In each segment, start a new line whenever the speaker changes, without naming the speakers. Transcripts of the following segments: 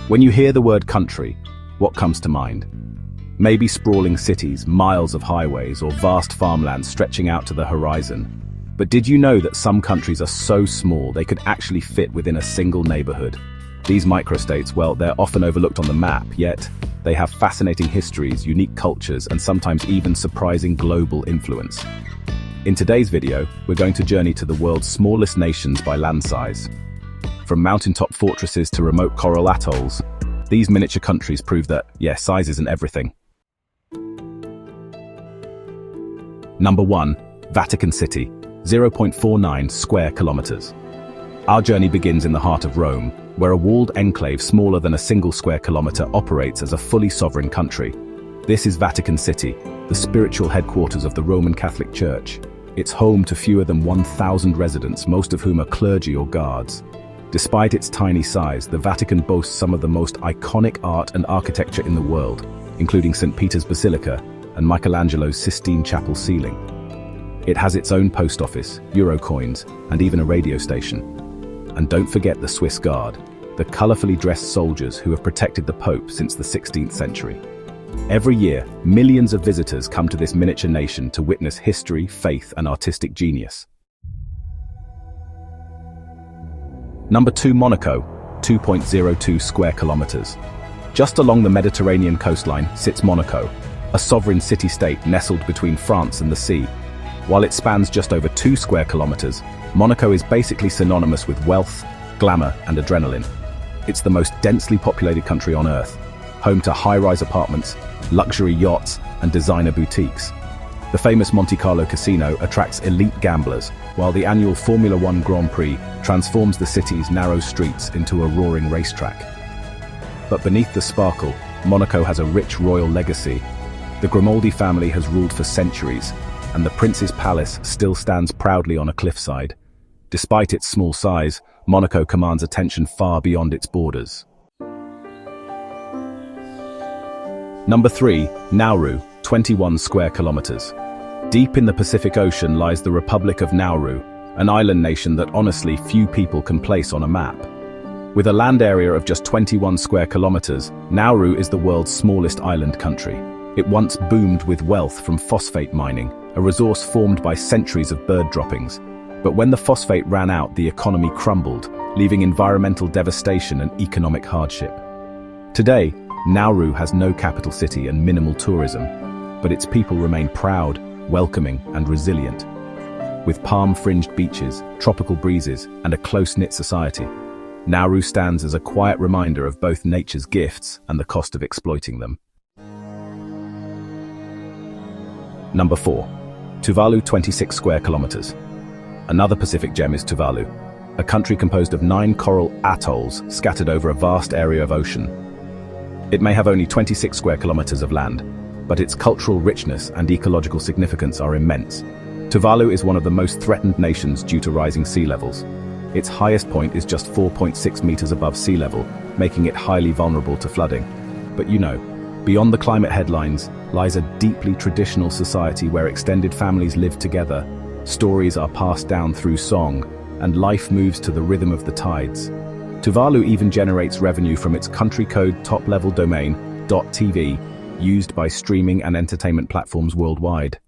When you hear the word country, what comes to mind? Maybe sprawling cities, miles of highways, or vast farmlands stretching out to the horizon. But did you know that some countries are so small they could actually fit within a single neighborhood? These microstates, well, they're often overlooked on the map, yet they have fascinating histories, unique cultures, and sometimes even surprising global influence. In today's video, we're going to journey to the world's smallest nations by land size. From mountaintop fortresses to remote coral atolls, these miniature countries prove that, size isn't everything. Number 1. Vatican City, 0.49 square kilometers. Our journey begins in the heart of Rome, where a walled enclave smaller than a single square kilometer operates as a fully sovereign country. This is Vatican City, the spiritual headquarters of the Roman Catholic Church. It's home to fewer than 1,000 residents, most of whom are clergy or guards. Despite its tiny size, the Vatican boasts some of the most iconic art and architecture in the world, including St. Peter's Basilica and Michelangelo's Sistine Chapel ceiling. It has its own post office, euro coins, and even a radio station. And don't forget the Swiss Guard, the colorfully dressed soldiers who have protected the Pope since the 16th century. Every year, millions of visitors come to this miniature nation to witness history, faith, and artistic genius. Number 2. Monaco, 2.02 square kilometers. Just along the Mediterranean coastline sits Monaco, a sovereign city-state nestled between France and the sea. While it spans just over 2 square kilometers, Monaco is basically synonymous with wealth, glamour, and adrenaline. It's the most densely populated country on Earth, home to high-rise apartments, luxury yachts, and designer boutiques. The famous Monte Carlo casino attracts elite gamblers, while the annual Formula One Grand Prix transforms the city's narrow streets into a roaring racetrack. But beneath the sparkle, Monaco has a rich royal legacy. The Grimaldi family has ruled for centuries, and the Prince's Palace still stands proudly on a cliffside. Despite its small size, Monaco commands attention far beyond its borders. Number 3. Nauru, 21 square kilometers. Deep in the Pacific Ocean lies the Republic of Nauru, an island nation that honestly few people can place on a map. With a land area of just 21 square kilometers, Nauru is the world's smallest island country. It once boomed with wealth from phosphate mining, a resource formed by centuries of bird droppings. But when the phosphate ran out, the economy crumbled, leaving environmental devastation and economic hardship. Today, Nauru has no capital city and minimal tourism, but its people remain proud, welcoming, and resilient. With palm-fringed beaches, tropical breezes, and a close-knit society, Nauru stands as a quiet reminder of both nature's gifts and the cost of exploiting them. Number 4. Tuvalu, 26 square kilometers. Another Pacific gem is Tuvalu, a country composed of 9 coral atolls scattered over a vast area of ocean. It may have only 26 square kilometers of land, but its cultural richness and ecological significance are immense. Tuvalu is one of the most threatened nations due to rising sea levels. Its highest point is just 4.6 meters above sea level, making it highly vulnerable to flooding. But beyond the climate headlines lies a deeply traditional society where extended families live together, stories are passed down through song, and life moves to the rhythm of the tides. Tuvalu even generates revenue from its country code top-level domain, .tv, used by streaming and entertainment platforms worldwide.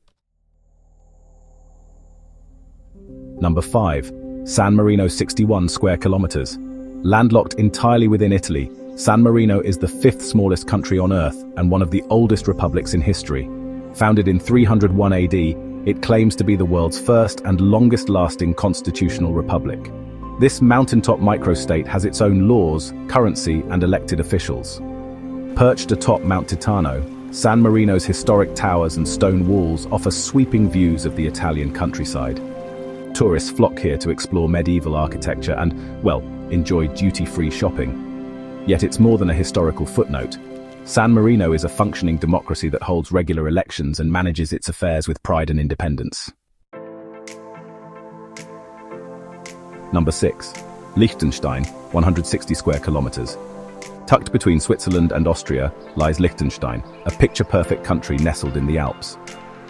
Number 5. San Marino, 61 square kilometers. Landlocked entirely within Italy, San Marino is the 5th smallest country on Earth and one of the oldest republics in history. Founded in 301 AD, it claims to be the world's first and longest-lasting constitutional republic. This mountaintop microstate has its own laws, currency, and elected officials. Perched atop Mount Titano, San Marino's historic towers and stone walls offer sweeping views of the Italian countryside. Tourists flock here to explore medieval architecture and, enjoy duty-free shopping. Yet it's more than a historical footnote. San Marino is a functioning democracy that holds regular elections and manages its affairs with pride and independence. Number 6. Liechtenstein, 160 square kilometers. Tucked between Switzerland and Austria lies Liechtenstein, a picture-perfect country nestled in the Alps.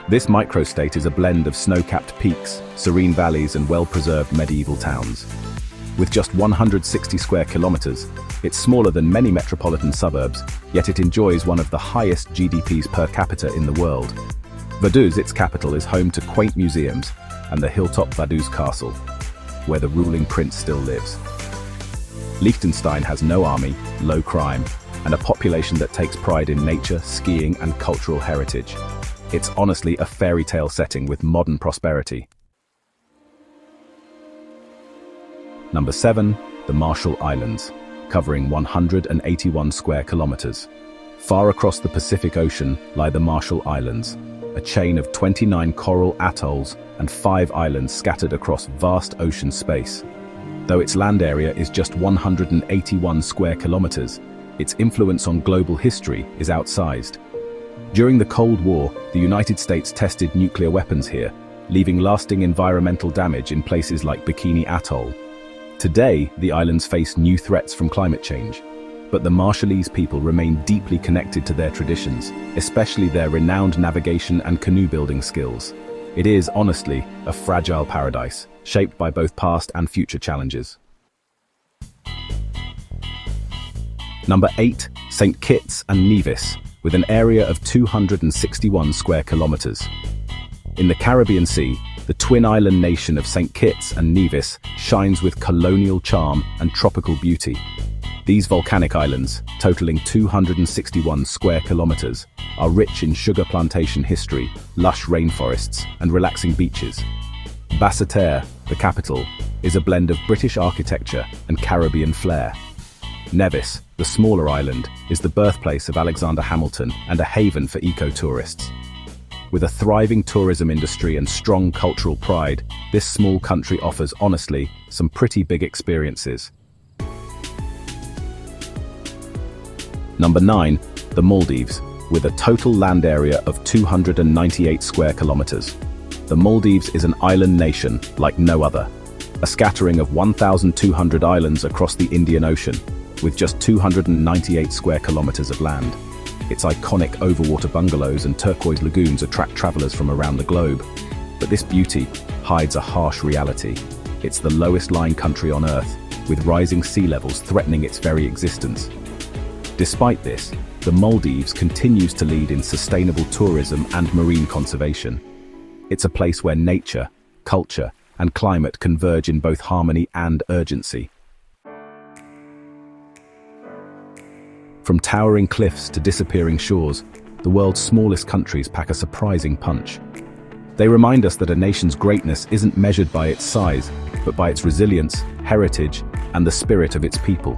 This microstate is a blend of snow-capped peaks, serene valleys, and well-preserved medieval towns. With just 160 square kilometers, it's smaller than many metropolitan suburbs, yet it enjoys one of the highest GDPs per capita in the world. Vaduz, its capital, is home to quaint museums and the hilltop Vaduz Castle, where the ruling prince still lives. Liechtenstein has no army, low crime, and a population that takes pride in nature, skiing, and cultural heritage. It's honestly a fairy tale setting with modern prosperity. Number 7, the Marshall Islands, covering 181 square kilometers. Far across the Pacific Ocean lie the Marshall Islands, a chain of 29 coral atolls and 5 islands scattered across vast ocean space. Though its land area is just 181 square kilometers, its influence on global history is outsized. During the Cold War, the United States tested nuclear weapons here, leaving lasting environmental damage in places like Bikini Atoll. Today, the islands face new threats from climate change, but the Marshallese people remain deeply connected to their traditions, especially their renowned navigation and canoe building skills. It is, honestly, a fragile paradise, shaped by both past and future challenges. Number 8, St. Kitts and Nevis, with an area of 261 square kilometers. In the Caribbean Sea, the twin island nation of St. Kitts and Nevis shines with colonial charm and tropical beauty. These volcanic islands, totaling 261 square kilometers, are rich in sugar plantation history, lush rainforests, and relaxing beaches. Basseterre, the capital, is a blend of British architecture and Caribbean flair. Nevis, the smaller island, is the birthplace of Alexander Hamilton and a haven for eco-tourists. With a thriving tourism industry and strong cultural pride, this small country offers, honestly, some pretty big experiences. Number 9, the Maldives, with a total land area of 298 square kilometers. The Maldives is an island nation like no other, a scattering of 1,200 islands across the Indian Ocean, with just 298 square kilometers of land. Its iconic overwater bungalows and turquoise lagoons attract travelers from around the globe. But this beauty hides a harsh reality. It's the lowest-lying country on Earth, with rising sea levels threatening its very existence. Despite this, the Maldives continues to lead in sustainable tourism and marine conservation. It's a place where nature, culture, and climate converge in both harmony and urgency. From towering cliffs to disappearing shores, the world's smallest countries pack a surprising punch. They remind us that a nation's greatness isn't measured by its size, but by its resilience, heritage, and the spirit of its people.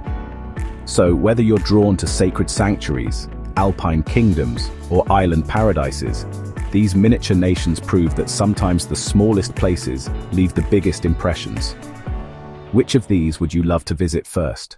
So, whether you're drawn to sacred sanctuaries, alpine kingdoms, or island paradises, these miniature nations prove that sometimes the smallest places leave the biggest impressions. Which of these would you love to visit first?